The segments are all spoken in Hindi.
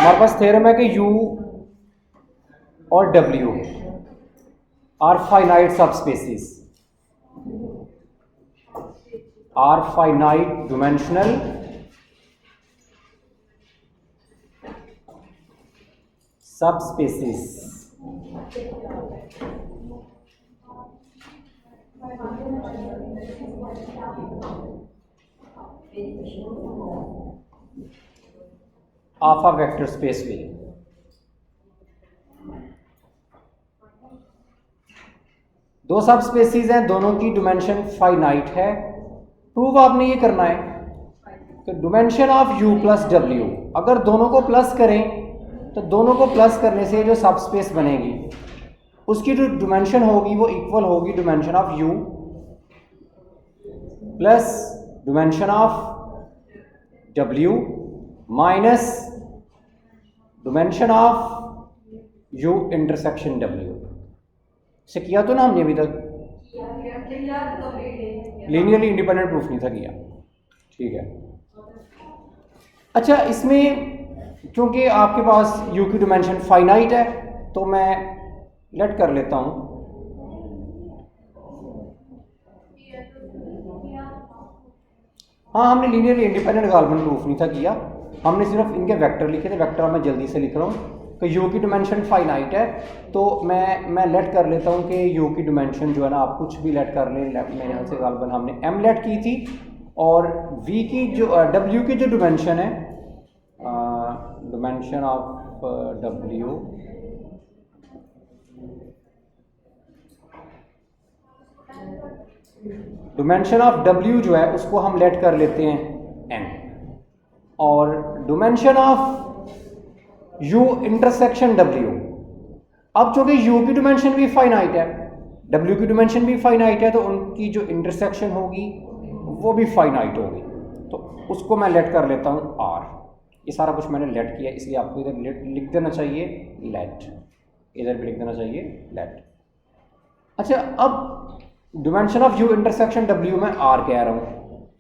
हमारे पास थ्योरम है कि U और W are finite subspaces, are finite dimensional subspaces. Of a vector space में दो सब स्पेसीज हैं, दोनों की डिमेंशन फाइनाइट है। प्रूव आपने ये करना है कि dimension of U plus W, अगर दोनों को प्लस करें तो दोनों को प्लस करने से जो सब स्पेस बनेगी उसकी जो डिमेंशन होगी वो इक्वल होगी dimension of U plus dimension of W minus dimension of U intersection W। से किया तो ना हमने अभी तक, लीनियरली इंडिपेंडेंट प्रूफ नहीं था किया, ठीक है। अच्छा, इसमें क्योंकि आपके पास U की डिमेंशन फाइनाइट है तो मैं लेट कर लेता हूं, हाँ हमने लीनियरली इंडिपेंडेंट गाल्बन प्रूफ नहीं था किया, हमने सिर्फ इनके वेक्टर लिखे थे। वेक्टर मैं जल्दी से लिख रहा हूँ कि U की डिमेंशन फाइनाइट है तो मैं लेट कर लेता हूँ कि U की डिमेंशन जो है ना, आप कुछ भी लेट कर लें, मेरे यहाँ से गाल्बन हमने M लेट की थी, और V की जो W की जो डिमेंशन है, dimension of W dimension of W जो है उसको हम लेट कर लेते हैं N, और dimension of U intersection W, अब चूंकि U की डिमेंशन भी फाइनाइट है, W की डिमेंशन भी फाइनाइट है, तो उनकी जो इंटरसेक्शन होगी वो भी फाइनाइट होगी, तो उसको मैं लेट कर लेता हूँ R। ये सारा कुछ मैंने लेट किया, इसलिए आपको इधर लिख देना चाहिए लेट, इधर भी लिख देना चाहिए लेट। अच्छा, अब dimension of U intersection W में R कह रहा हूँ,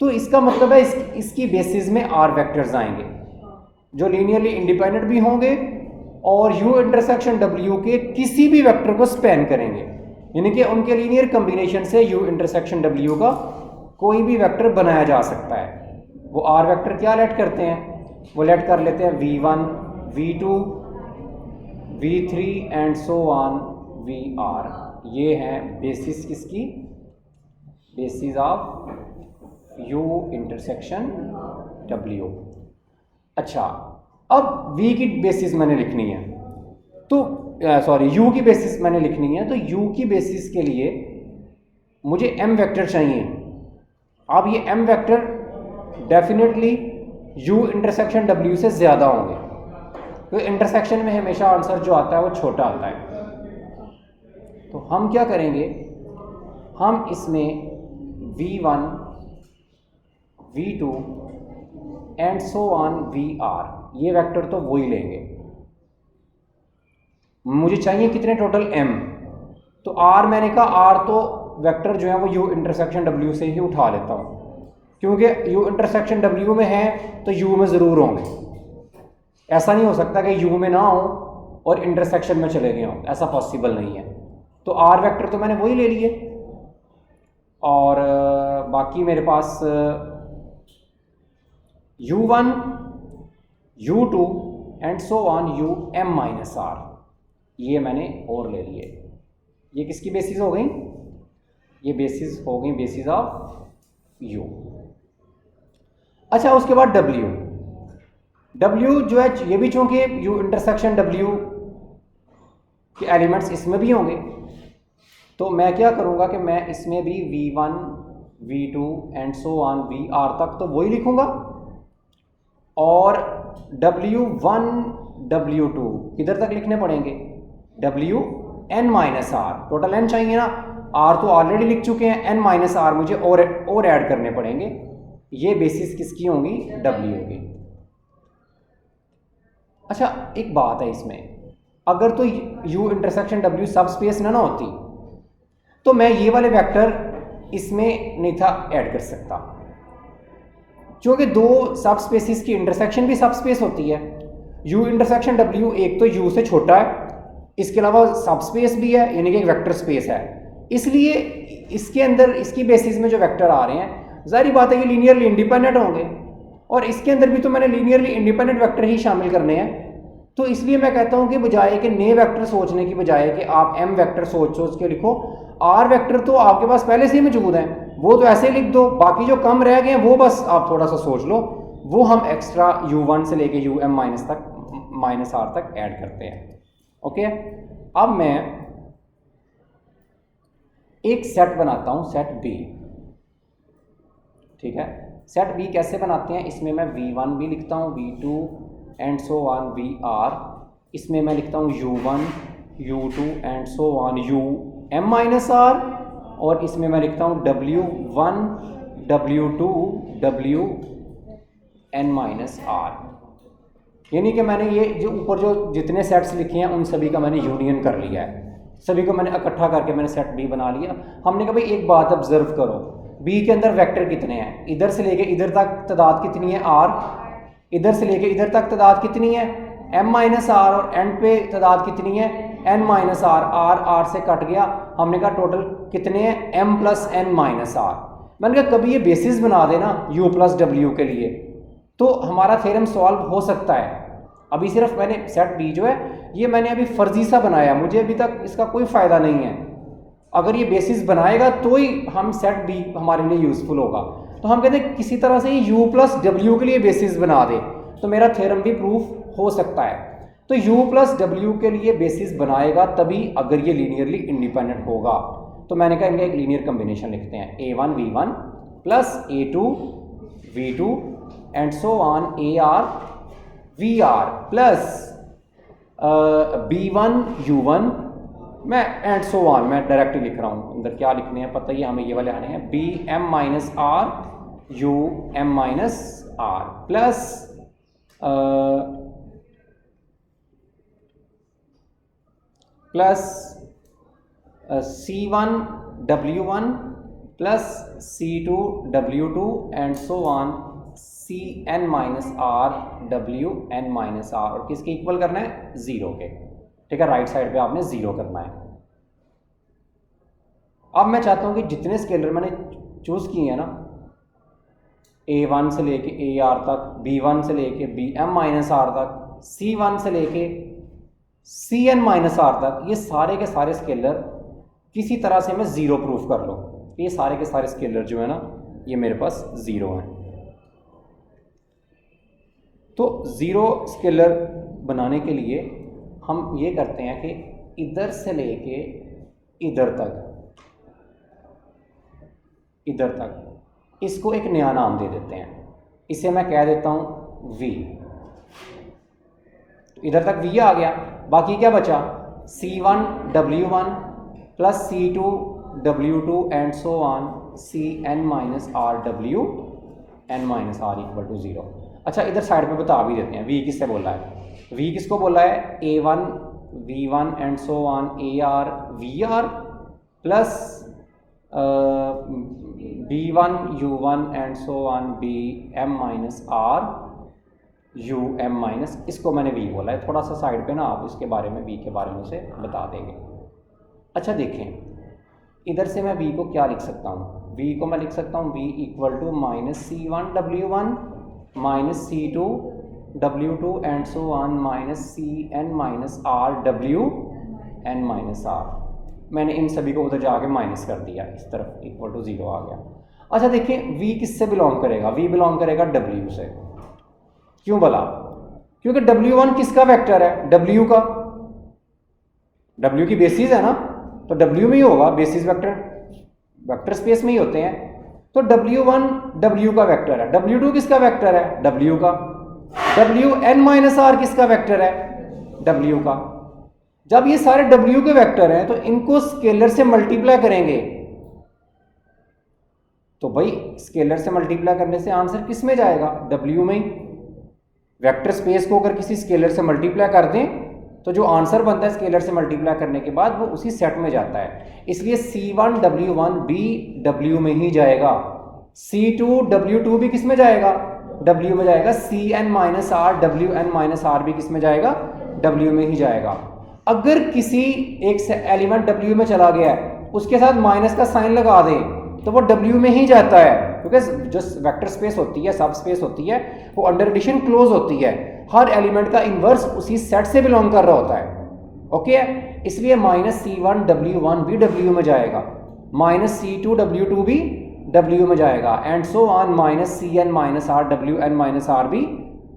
तो इसका मतलब है इसकी बेसिस में R वेक्टर्स आएंगे जो लीनियरली इंडिपेंडेंट भी होंगे और U इंटरसेक्शन W के किसी भी वेक्टर को स्पैन करेंगे, यानी कि उनके लीनियर कॉम्बिनेशन से U इंटरसेक्शन W का कोई भी वेक्टर बनाया जा सकता है। वो R वेक्टर क्या लेट करते हैं, वो लेट कर लेते हैं V1 V2 V3 and so on VR। ये है बेसिस किसकी, basis of U intersection W। अच्छा, अब V की बेसिस मैंने लिखनी है, तो सॉरी U की बेसिस मैंने लिखनी है, तो U की बेसिस के लिए मुझे M वेक्टर चाहिए। अब ये M vector definitely U intersection W से ज़्यादा होंगे, तो इंटरसेक्शन में हमेशा आंसर जो आता है वो छोटा आता है। तो हम क्या करेंगे, हम इसमें V1 V2 and so on VR, ये वेक्टर तो वही लेंगे। मुझे चाहिए कितने टोटल M, तो R मैंने कहा R तो वेक्टर जो है वो U इंटरसेक्शन W से ही उठा लेता हूँ, क्योंकि U इंटरसेक्शन W में है तो U में ज़रूर होंगे। ऐसा नहीं हो सकता कि U में ना हो और इंटरसेक्शन में चले गए हों, ऐसा पॉसिबल नहीं है। तो R वेक्टर तो मैंने वही ले लिए, और बाकी मेरे पास U1 U2 and so on UM minus R, ये मैंने और ले लिए। ये किसकी बेसिस हो गई, ये बेसिस हो गई बेसिस ऑफ U। अच्छा, उसके बाद W जो है, ये भी चूंकि U इंटरसेक्शन W के एलिमेंट्स इसमें भी होंगे, तो मैं क्या करूँगा कि मैं इसमें भी V1 V2 and so on VR तक तो वही लिखूँगा, और W1 W2 किधर तक लिखने पड़ेंगे, WN minus R, total N चाहिए ना, R तो ऑलरेडी लिख चुके हैं, N माइनस R मुझे और ऐड करने पड़ेंगे। ये बेसिस किसकी होंगी, W की। अच्छा, एक बात है इसमें, अगर तो U इंटरसेक्शन W सब स्पेस ना होती तो मैं ये वाले वेक्टर इसमें नहीं था ऐड कर सकता, क्योंकि दो सब स्पेसिस की इंटरसेक्शन भी सब स्पेस होती है, U इंटरसेक्शन W एक तो U से छोटा है, इसके अलावा सब स्पेस भी है, यानी कि एक वेक्टर स्पेस है, इसलिए इसके अंदर इसकी बेसिस में जो वेक्टर आ रहे हैं जाहिर बात है कि लीनियरली इंडिपेंडेंट होंगे, और इसके अंदर भी तो मैंने लीनियरली इंडिपेंडेंट वेक्टर ही शामिल करने हैं। तो इसलिए मैं कहता हूं कि बजाय कि नए वेक्टर सोचने की बजाय कि आप m वेक्टर सोच के लिखो, r वेक्टर तो आपके पास पहले से ही मौजूद हैं, वो तो ऐसे लिख दो, बाकी जो कम रह गए हैं वो बस आप थोड़ा सा सोच लो, वो हम एक्स्ट्रा u1 से लेके um माइनस r तक ऐड करते हैं। ओके, अब मैं एक सेट बनाता हूं, सेट B, ठीक है। सेट B कैसे बनाते हैं, इसमें मैं v1 भी लिखता हूं, v2 and so on vr, इसमें मैं लिखता हूं u1 u2 and so on um minus r, और इसमें मैं लिखता हूं w1 w2 wn minus r। यानी कि मैंने ये जो ऊपर जो जितने सेट्स लिखे हैं उन सभी का मैंने यूनियन कर लिया है, सभी को मैंने इकट्ठा करके मैंने सेट B बना लिया। हमने कहा भाई एक बात ऑब्जर्व करो, B के अंदर वेक्टर कितने हैं, इधर से लेके इधर तक तादाद कितनी है r, इधर से लेके इधर तक तादाद कितनी है m माइनस r, और एंड पे तादाद कितनी है n माइनस r, r से कट गया, हमने कहा टोटल कितने हैं m plus n minus r। मैंने कहा कभी ये बेसिस बना देना u प्लस w के लिए तो हमारा थ्योरम सॉल्व हो सकता है। अभी सिर्फ मैंने सेट B जो है ये मैंने अभी फर्जी सा बनाया, मुझे अभी तक इसका कोई फ़ायदा नहीं है, अगर ये बेसिस बनाएगा तो ही हम सेट B हमारे लिए यूज़फुल होगा। तो हम कहते हैं किसी तरह से ये u प्लस w के लिए बेसिस बना दे तो मेरा थ्योरम भी प्रूफ हो सकता है। तो u प्लस w के लिए बेसिस बनाएगा तभी अगर ये लीनियरली इंडिपेंडेंट होगा। तो मैंने कहा इनका एक लीनियर कॉम्बिनेशन लिखते हैं, a1 v1 plus a2 v2 and so on ar vr plus b1 u1, मैं एंड सो ऑन मैं डायरेक्टली लिख रहा हूँ, अंदर क्या लिखने हैं पता ही हमें, ये वाले आने हैं bm minus r um minus r plus c1 w1 plus c2 w2 and so on cn minus r wn minus r, और किसके इक्वल करना है, जीरो के, ठीक है, राइट साइड पे आपने जीरो करना है। अब मैं चाहता हूं कि जितने स्केलर मैंने चूज किए हैं ना, a1 से लेके ar तक, b1 से लेके bm माइनस r तक, c1 से लेके cn माइनस r तक, ये सारे के सारे स्केलर किसी तरह से मैं ज़ीरो प्रूफ कर लो, ये सारे के सारे स्केलर जो है ना ये मेरे पास ज़ीरो हैं। तो ज़ीरो स्केलर बनाने के लिए हम ये करते हैं कि इधर से लेके इधर तक इसको एक नया नाम दे देते हैं, इसे मैं कह देता हूँ v। इधर तक v आ गया, बाकी क्या बचा c1 w1 plus c2 w2 and so on cn minus r wn minus r equal to zero. अच्छा इधर साइड पे बता भी देते हैं v किससे बोला है, v किसको बोला है, a1 v1 and so on ar vr plus b1 u1 and so on bm minus r um minus, इसको मैंने v बोला है, थोड़ा सा साइड पे ना आप इसके बारे में v के बारे में से बता देंगे। अच्छा देखें इधर से मैं v को क्या लिख सकता हूँ, v को मैं लिख सकता हूँ v equal to minus c1 w1 minus c2 w2 and so on minus cn minus r wn minus r। मैंने इन सभी को उधर जाके माइनस कर दिया, इस तरफ इक्वल टू ज़ीरो आ गया। अच्छा देखिए v किससे बिलोंग करेगा, v बिलोंग करेगा w से। क्यों भला, क्योंकि w1 किसका वेक्टर है, w का, w की बेसिस है ना, तो w में ही होगा, बेसिस वेक्टर स्पेस में ही होते हैं। तो w1 w का वेक्टर है, w2 किसका वेक्टर है, w का, wn माइनस r किसका वेक्टर है, w का। जब ये सारे w के वेक्टर हैं तो इनको स्केलर से मल्टीप्लाई करेंगे, तो भाई स्केलर से मल्टीप्लाई करने से आंसर किस में जाएगा, w में ही। वेक्टर स्पेस को अगर किसी स्केलर से मल्टीप्लाई कर दें तो जो आंसर बनता है स्केलर से मल्टीप्लाई करने के बाद वो उसी सेट में जाता है, इसलिए c1 w1 भी w में ही जाएगा, c2 w2 भी किस में जाएगा, W में जाएगा, Cn minus R, Wn minus R भी किस में जाएगा, W में ही जाएगा। अगर किसी एक एलिमेंट W में चला गया है, उसके साथ माइनस का साइन लगा दें तो वो W में ही जाता है, क्योंकि जो वेक्टर स्पेस होती है, सब स्पेस होती है, वो अंडर एडिशन क्लोज होती है। हर एलिमेंट का इन्वर्स उसी सेट से बिलोंग कर रहा होता है। ओके, इसलिए माइनस C1 W1 भी W में जाएगा, माइनस C2 W2 भी W में जाएगा, and so on minus Cn minus R Wn minus R भी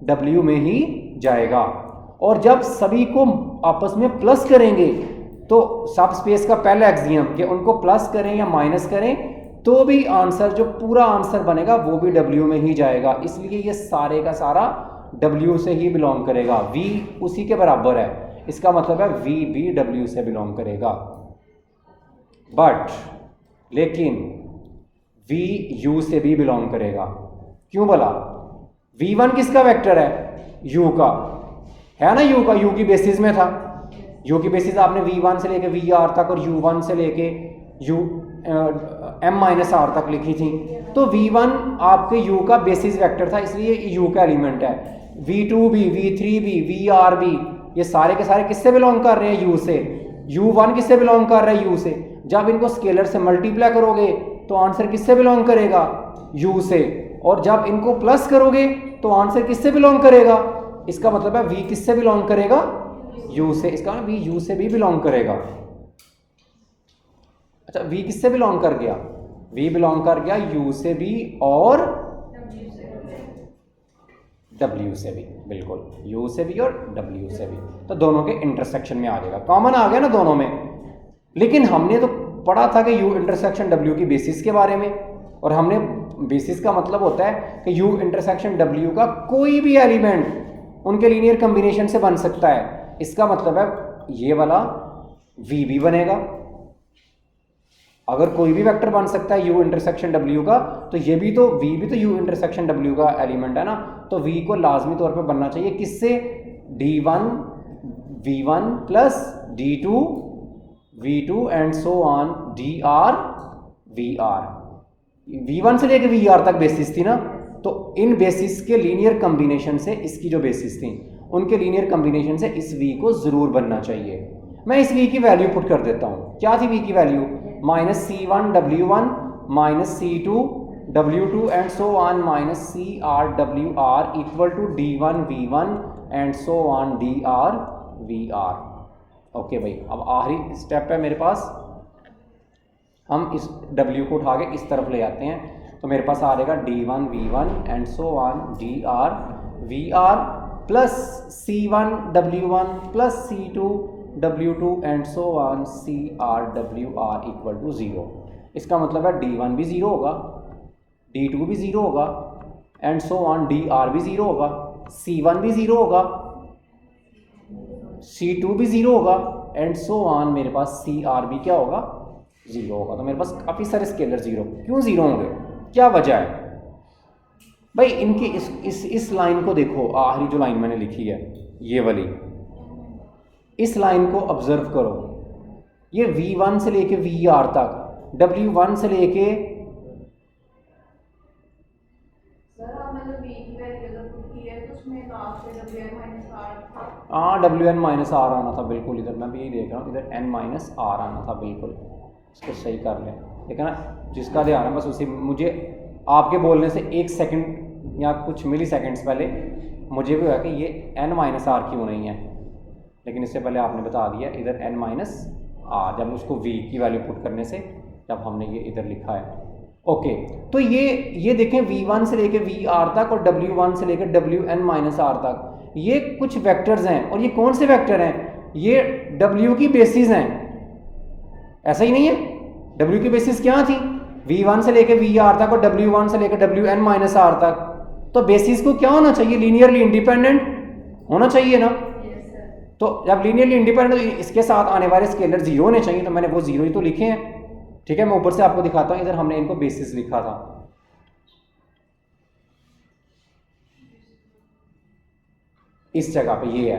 W में ही जाएगा। और जब सभी को आपस में प्लस करेंगे तो सब स्पेस का पहला एक्सियम कि उनको प्लस करें या माइनस करें तो भी आंसर, जो पूरा आंसर बनेगा वो भी W में ही जाएगा। इसलिए ये सारे का सारा W से ही बिलोंग करेगा। V उसी के बराबर है, इसका मतलब है V भी W से बिलोंग करेगा। बट लेकिन V U से भी बिलोंग करेगा। क्यों भला? V1 किसका वेक्टर है? U का है ना, U का, U की बेसिस में था। U की बेसिस आपने V1 से लेके VR तक और U1 से लेके M माइनस आर तक लिखी थी। तो V1 आपके U का बेसिस वेक्टर था, इसलिए U का एलिमेंट है। V2 भी, V3 भी, VR भी, ये सारे के सारे किससे बिलोंग कर रहे हैं? U से। U1 किससे बिलोंग कर रहा है? U से। जब इनको स्केलर से मल्टीप्लाई करोगे तो आंसर किससे बिलोंग करेगा? U से। और जब इनको प्लस करोगे तो आंसर किससे बिलोंग करेगा? इसका मतलब है V किससे बिलोंग करेगा? U से। इसका मतलब V U से भी बिलोंग करेगा। अच्छा, V किससे बिलोंग कर गया? V बिलोंग कर गया U से भी और W से भी, बिल्कुल, U से भी और W से भी। तो दोनों के इंटरसेक्शन में आ जाएगा, कॉमन आ गया ना दोनों में। लेकिन हमने तो पढ़ा था कि U इंटरसेक्शन W की बेसिस के बारे में, और हमने बेसिस का मतलब होता है कि U इंटरसेक्शन W का कोई भी एलिमेंट उनके लीनियर कॉम्बिनेशन से बन सकता है। इसका मतलब है ये वाला V भी बनेगा। अगर कोई भी वेक्टर बन सकता है U इंटरसेक्शन W का, तो ये भी तो V भी तो U इंटरसेक्शन W का एलिमेंट है ना। तो V को लाजमी तौर पे बनना चाहिए किससे? D1 V1 plus D2 V2 and so on DR VR। V1 से लेकर VR तक बेसिस थी ना, तो इन बेसिस के लीनियर कॉम्बिनेशन से इसकी जो बेसिस थी, उनके लीनियर कॉम्बिनेशन से इस V को जरूर बनना चाहिए। मैं इस V की वैल्यू पुट कर देता हूँ। क्या थी V की value? Minus C1 W1 minus C2 W2 and so on minus CR WR equal to D1 V1 and so on DR VR। Okay भाई, अब आखिरी स्टेप है मेरे पास। हम इस W को उठा के इस तरफ ले आते हैं, तो मेरे पास आ जाएगा D1 V1 and so on DR VR plus C1 W1 plus C2 W2 and so on CR WR equal to 0। इसका मतलब है D1 भी 0 होगा, D2 भी 0 होगा एंड सो ऑन DR भी 0 होगा, C1 भी 0 होगा, C2 भी 0 होगा एंड सो ऑन मेरे पास CR भी क्या होगा? 0 होगा। तो मेरे पास काफ़ी सारे स्केलर 0। क्यों 0 होंगे? क्या वजह है भाई? इनकी इस लाइन को देखो, आखिरी जो लाइन मैंने लिखी है ये वाली, इस लाइन को ऑब्जर्व करो। ये V1 से लेके VR तक, W1 से लेके WN माइनस आर आना था, बिल्कुल। इधर मैं भी यही देख रहा हूँ, इधर N माइनस आर आना था, बिल्कुल। इसको सही कर लें, ठीक है ना। जिसका ध्यान है बस उसी, मुझे आपके बोलने से 1 सेकंड या कुछ मिली सेकेंड्स पहले मुझे भी हुआ कि ये N माइनस आर क्यों नहीं है, लेकिन इससे पहले आपने बता दिया इधर N माइनस आर, जब उसको V की वैल्यू पुट करने से जब हमने ये इधर लिखा है। ओके, तो ये देखें V1 से लेके VR तक और W1 से लेकर WN माइनस आर तक, ये कुछ वेक्टर्स हैं। और ये कौन से वेक्टर हैं? ये W की बेसिस हैं, ऐसा ही नहीं है? W की बेसिस क्या थी? V1 से लेकर VR तक और W1 से लेकर WN माइनस आर तक। तो बेसिस को क्या होना चाहिए? लीनियरली इंडिपेंडेंट होना चाहिए ना। तो जब लीनियरली इंडिपेंडेंट, इसके साथ आने वाले स्केलर 0 होने चाहिए, तो मैंने वो 0 ही तो लिखे हैं, ठीक है। मैं ऊपर से आपको दिखाता हूँ, इधर हमने इनको बेसिस लिखा था। इस जगह पे ये है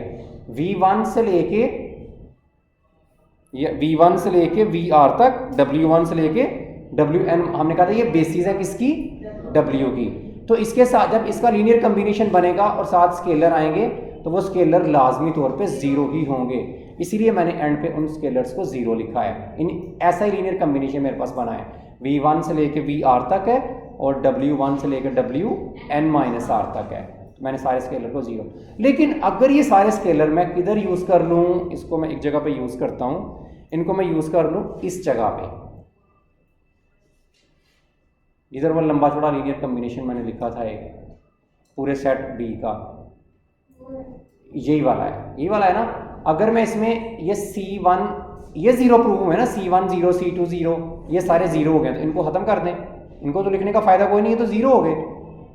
V1 से लेके V1 से लेके VR तक, W1 से लेके WN, हमने कहा था ये बेसिस है किसकी? W की। तो इसके साथ जब इसका लीनियर कम्बिनेशन बनेगा और साथ स्केलर आएंगे तो वो स्केलर लाजमी तौर पे ज़ीरो ही होंगे, इसीलिए मैंने एंड पे उन स्केलर्स को ज़ीरो लिखा है। इन ऐसा ही लीनियर कम्बिनेशन मेरे पास बना है, V1 से लेके VR तक है और W1 से लेकर WN-R तक है, तो मैंने सारे स्केलर को ज़ीरो। लेकिन अगर ये सारे स्केलर मैं किधर यूज़ कर लूँ, इसको मैं एक जगह पे यूज़ करता हूँ, इनको मैं यूज़ कर लूँ इस जगह पे, इधर वो लंबा चौड़ा लीनियर कम्बिनेशन मैंने लिखा था एक पूरे सेट B का, यही वाला है, यही वाला है ना। अगर मैं इसमें ये C1 ये ज़ीरो प्रूव है ना, C1 0, C2 0, ये सारे ज़ीरो हो गए, तो इनको ख़त्म कर दें, इनको तो लिखने का फ़ायदा कोई नहीं है, तो ज़ीरो हो गए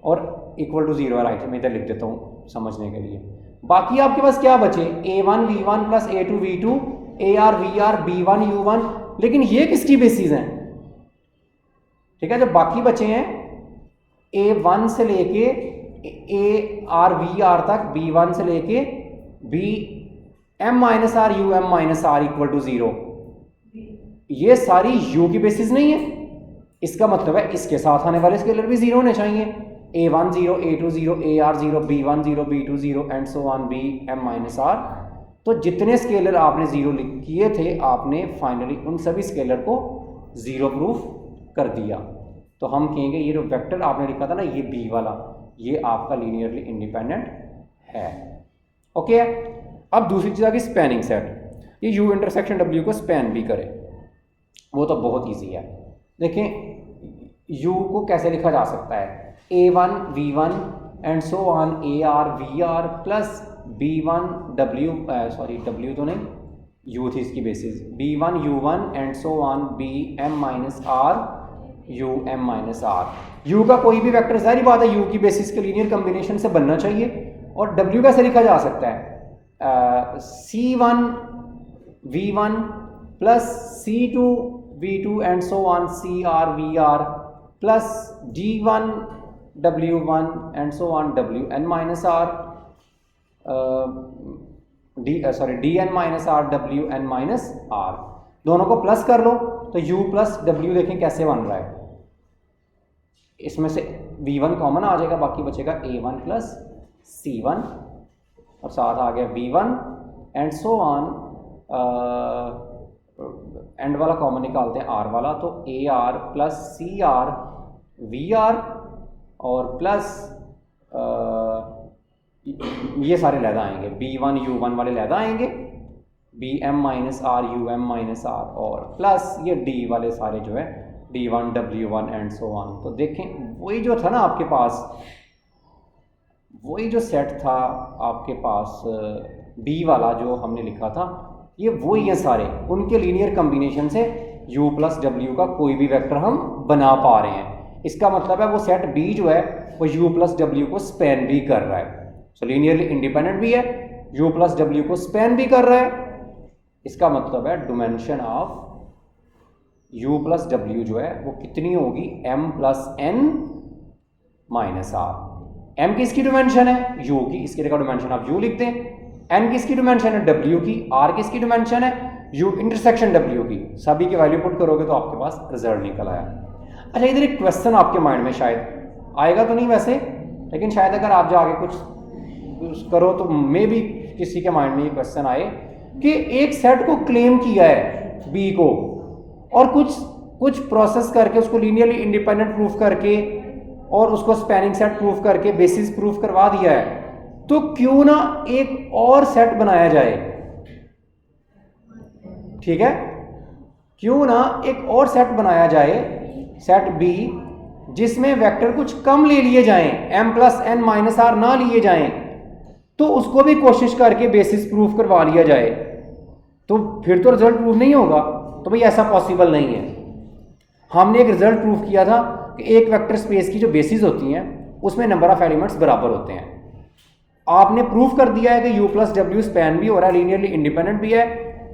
और इक्वल टू ज़ीरो है, राइट। मैं इधर लिख देता हूँ समझने के लिए। बाकी आपके पास क्या बचे, A1 V1 plus A2 V2, AR VR B1 U1, लेकिन ये किसकी बेसिस हैं, ठीक है। जो बाकी बचे हैं A1 से लेके AR VR तक, B1 से लेके BM-R UM-R equal to zero, ये सारी U की बेसिस नहीं है, इसका मतलब है इसके साथ आने वाले स्केलर भी ज़ीरो होने चाहिए। A1 0, A2 0, AR 0, B1 0, B2 0 and so on BM-R। तो जितने स्केलर आपने ज़ीरो किए थे आपने फाइनली उन सभी स्केलर को ज़ीरो प्रूफ कर दिया। तो हम कहेंगे ये जो वेक्टर आपने लिखा था ना, ये B वाला, ये आपका लीनियरली इंडिपेंडेंट है। ओके, अब दूसरी चीज़ आ गई स्पैनिंग सेट। ये U इंटरसेक्शन W को स्पैन भी करे, वो तो बहुत ईजी है। देखें U को कैसे लिखा जा सकता है, A1 V1 and so on AR VR plus B1 W, sorry W तो नहीं, U थी इसकी basis, B1 U1 and so on BM-R UM-R। U का कोई भी वेक्टर सारी बात है U की बेसिस के लीनियर कम्बिनेशन से बनना चाहिए। और W कैसे लिखा जा सकता है, C1 V1 plus C2 V2 and so on CR VR plus D1 W1 and so on WN-R DN-R WN-R, दोनों को प्लस कर लो तो U प्लस W देखें कैसे बन रहा है, इसमें से V1 कॉमन आ जाएगा, बाकी बचेगा A1 प्लस C1 और साथ आ गया V1 and so on, and वाला कॉमन निकालते हैं R वाला, तो AR प्लस CR VR और प्लस ये सारे लहदा आएंगे, B1 U1 वाले लहदा आएंगे, BM-R UM-R और प्लस ये D वाले सारे जो है D1 W1 and so on. तो देखें वही जो था ना आपके पास, वही जो सेट था आपके पास B वाला जो हमने लिखा था, ये वही है सारे, उनके लीनियर कम्बिनेशन से U प्लस W का कोई भी वेक्टर हम बना पा रहे हैं। इसका मतलब है वो सेट B जो है वो U प्लस W को स्पैन भी कर रहा है, सो लीनियरली इंडिपेंडेंट भी है, U प्लस W को स्पैन भी कर रहा है। इसका मतलब है dimension of U plus W जो है वो कितनी होगी, M plus N minus R। M किसकी डिमेंशन है, U की, इसकी जगह डिमेंशन ऑफ U लिखते हैं। N किसकी डिमेंशन है, W की। R किसकी डिमेंशन है, U इंटरसेक्शन W की। सभी की वैल्यू पुट करोगे तो आपके पास रिजल्ट निकल आया। अच्छा, इधर एक क्वेश्चन आपके माइंड में शायद आएगा तो नहीं वैसे, लेकिन शायद अगर आप जाके कुछ करो तो मे भी किसी के माइंड में ये क्वेश्चन आए कि एक सेट को क्लेम किया है B को और कुछ प्रोसेस करके उसको लीनियरली इंडिपेंडेंट प्रूफ करके और उसको स्पैनिंग सेट प्रूफ करके बेसिस प्रूफ करवा दिया है, तो क्यों ना एक और सेट बनाया जाए, ठीक है, क्यों ना एक और सेट बनाया जाए, सेट B, जिसमें वेक्टर कुछ कम ले लिए जाएं, M plus N minus R ना लिए जाएं, तो उसको भी कोशिश करके बेसिस प्रूफ करवा लिया जाए, तो फिर तो रिजल्ट प्रूफ नहीं होगा। तो भाई ऐसा पॉसिबल नहीं है। हमने एक रिजल्ट प्रूफ किया था कि एक वेक्टर स्पेस की जो बेसिस होती हैं उसमें नंबर ऑफ एलिमेंट्स बराबर होते हैं। आपने प्रूफ कर दिया है कि U प्लस W स्पैन भी हो रहा है, लीनियरली इंडिपेंडेंट भी है,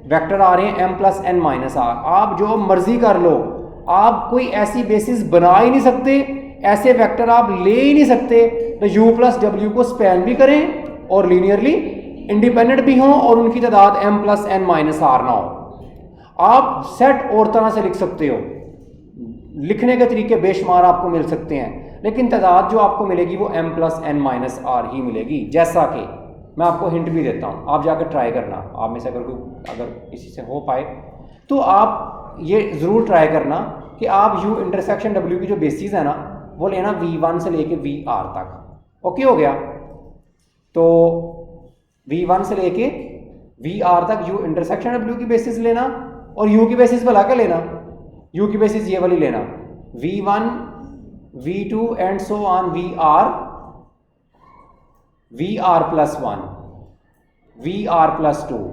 वेक्टर आ रहे हैं M plus N minus R। आप जो मर्जी कर लो, आप कोई ऐसी बेसिस बना ही नहीं सकते, ऐसे वेक्टर आप ले ही नहीं सकते तो U प्लस W को स्पैन भी करें और लीनियरली इंडिपेंडेंट भी हों और उनकी तादाद M plus N minus R ना हो। आप सेट और तरह से लिख सकते हो, लिखने के तरीके बेशुमार आपको मिल सकते हैं, लेकिन तादाद जो आपको मिलेगी वो m plus n minus r ही मिलेगी। जैसा कि मैं आपको हिंट भी देता हूँ, आप जाकर ट्राई करना, आप में से अगर इसी से हो पाए तो आप ये ज़रूर ट्राई करना कि आप u इंटरसेक्शन w की जो बेसिस है ना वो लेना v1 से लेके vr तक। ओके हो गया, तो v1 से लेके vr तक u इंटरसेक्शन w की बेसिस लेना, और u की बेसिस भला क्या लेना, u की बेसिस ये वाली लेना v1 v2 and so on vr plus 1 vr plus 2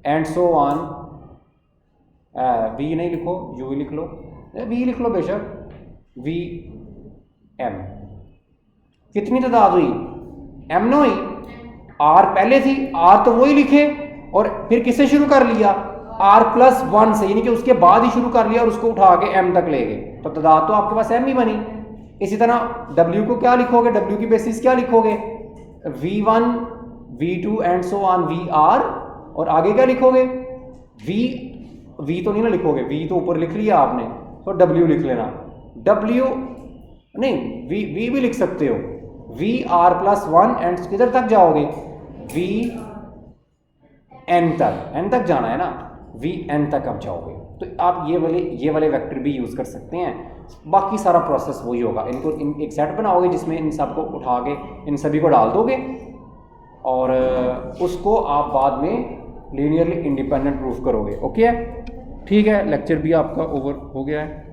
and so on. v नहीं लिखो, u लिख लो, v लिख लो बेशक, v m। कितनी तादाद हुई, m ना हुई, r पहले थी, r तो वही लिखे और फिर किससे शुरू कर लिया, r प्लस 1 से, यानी कि उसके बाद ही शुरू कर लिया और उसको उठा के m तक ले गए, तो तादाद तो आपके पास m ही बनी। इसी तरह w को क्या लिखोगे, w की बेसिस क्या लिखोगे, v1 v2 and so on vr, और आगे क्या लिखोगे, v तो नहीं ना लिखोगे, v तो ऊपर लिख लिया आपने, तो w लिख लेना, w नहीं v भी लिख सकते हो, vr प्लस 1 एंड किधर तक जाओगे, v n तक जाना है ना, v n तक आप जाओगे। तो आप ये वाले वेक्टर भी यूज़ कर सकते हैं, बाकी सारा प्रोसेस वही होगा। इनको एक सेट बनाओगे जिसमें इन सब को उठा के इन सभी को डाल दोगे और उसको आप बाद में लीनियरली इंडिपेंडेंट प्रूफ करोगे। ओके है, ठीक है, लेक्चर भी आपका ओवर हो गया है।